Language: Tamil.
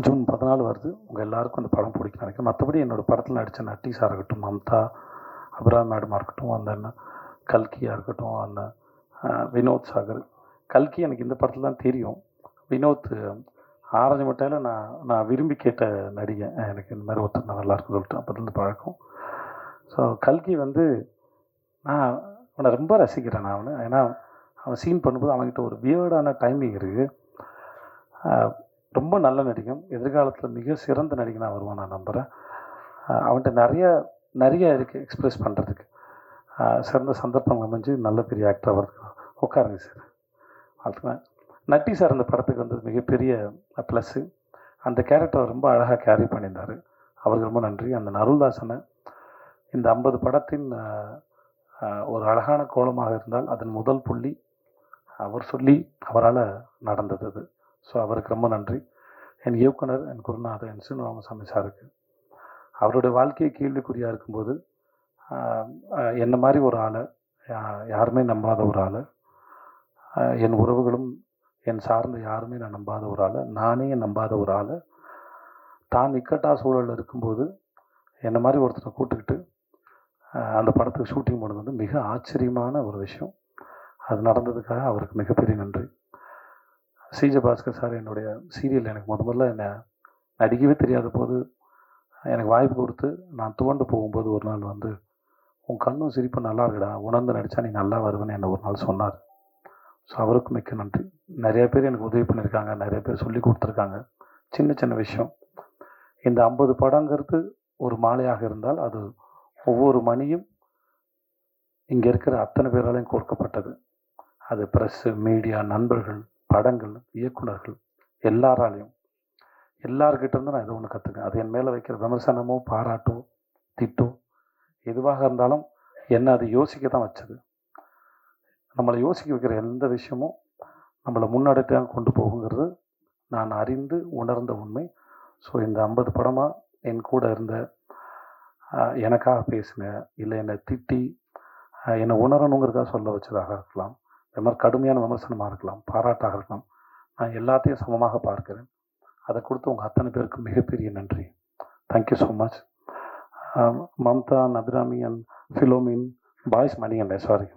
ஜூன் 14 வருது. உங்கள் எல்லாருக்கும் அந்த படம் பிடிக்கும் நினைக்கிறேன். மற்றபடி என்னோடய படத்தில் நடித்த நட்டீஸாக இருக்கட்டும், மம்தா, அபிராம் மேடமாக இருக்கட்டும், அந்த அண்ணன் கல்கியாக இருக்கட்டும், அந்த வினோத் சாகர். கல்கி எனக்கு இந்த படத்தில் தான் தெரியும். வினோத் ஆரஞ்சு மிட்டாயில் நான் விரும்பி கேட்ட நடிகை. எனக்கு இந்த மாதிரி ஒருத்தர் நல்லாயிருக்கும் சொல்லிட்டு அப்போதுலேருந்து பழக்கம். ஸோ கல்கி வந்து நான் அவனை ரொம்ப ரசிக்கிறேன். நான் அவனை ஏன்னா அவன் சீன் பண்ணும்போது அவன்கிட்ட ஒரு வியர்டான டைமிங் இருக்குது. ரொம்ப நல்ல நடிகன். எதிர்காலத்தில் மிக சிறந்த நடிகனாக வருவான் நான் நம்புகிறேன். அவன்கிட்ட நிறைய இருக்குது எக்ஸ்ப்ரெஸ் பண்ணுறதுக்கு. சிறந்த சந்தர்ப்பம் அமைஞ்சு நல்ல பெரிய ஆக்டர் அவருக்கு. உட்காருங்க சார். அதுக்கு நட்டி சார் அந்த படத்துக்கு வந்தது மிகப்பெரிய ப்ளஸ்ஸு. அந்த கேரக்டரை ரொம்ப அழகாக கேரி பண்ணியிருந்தார். அவருக்கு ரொம்ப நன்றி. அந்த நருள்தாசனை இந்த 50 படத்தின் ஒரு அழகான கோலமாக இருந்தால் அதன் முதல் புள்ளி அவர் சொல்லி அவரால் நடந்தது அது. ஸோ அவருக்கு ரொம்ப நன்றி. என் இயக்குனர், என் குருநாதர், என் சீனிவாமசாமி சாருக்கு. அவருடைய வாழ்க்கையை கேள்விக்குறியாக இருக்கும்போது என்ன மாதிரி ஒரு ஆளை, யாருமே நம்பாத ஒரு ஆளை, என் உறவுகளும் என் சார்ந்த யாருமே நான் நம்பாத ஒரு ஆளை, நானே நம்பாத ஒரு ஆளை, தான் இக்கட்டா சூழலில் இருக்கும்போது என்ன மாதிரி ஒருத்தரை கூப்பிட்டுக்கிட்டு அந்த படத்துக்கு ஷூட்டிங் போனது வந்து மிக ஆச்சரியமான ஒரு விஷயம். அது நடந்ததுக்காக அவருக்கு மிகப்பெரிய நன்றி. சிஜே பாஸ்கர் சார் என்னுடைய சீரியல் எனக்கு முதல்ல என்னை நடிக்கவே தெரியாத போது எனக்கு வாய்ப்பு கொடுத்து நான் துவண்டு போகும்போது ஒரு நாள் வந்து, உன் கண்ணும் சிரிப்பும் நல்லா இருக்குடா, உணர்ந்து நடித்தா நீ நல்லா வருவேன்னு என்னை ஒரு நாள் சொன்னார். ஸோ அவருக்கும் மிக்க நன்றி. நிறைய பேர் எனக்கு உதவி பண்ணியிருக்காங்க, நிறைய பேர் சொல்லி கொடுத்துருக்காங்க. சின்ன சின்ன விஷயம். இந்த 50 படங்கிறது ஒரு மாலையாக இருந்தால் அது ஒவ்வொரு மணியும் இங்கே இருக்கிற அத்தனை பேராலையும் கோர்க்கப்பட்டது. அது ப்ரெஸ்ஸு, மீடியா, நண்பர்கள், படங்கள், இயக்குநர்கள், எல்லார்கிட்ட இருந்து நான் இது ஒன்று கற்றுக்கேன். அது என் மேலே வைக்கிற விமர்சனமோ, பாராட்டோ, திட்டோ எதுவாக இருந்தாலும் என்ன அது யோசிக்க தான் வச்சது. நம்மளை யோசிக்க வைக்கிற எந்த விஷயமும் நம்மளை முன்னெடுத்து தான் கொண்டு போகுங்கிறது நான் அறிந்து உணர்ந்த உண்மை. ஸோ இந்த 50 படமாக என் கூட இருந்த, எனக்காக பேசின, இல்லை என்னை திட்டி என்னை உணரணுங்கிறதுக்காக சொல்ல வச்சதாக இருக்கலாம், இந்த மாதிரி கடுமையான விமர்சனமாக இருக்கலாம், பாராட்டாக இருக்கலாம், நான் எல்லாத்தையும் சமமாக பார்க்கிறேன். அதை கொடுத்து உங்கள் அத்தனை பேருக்கு மிகப்பெரிய நன்றி. Thank you so much. Mamta, Abirami and Philomin, boys Manikandan, sorry.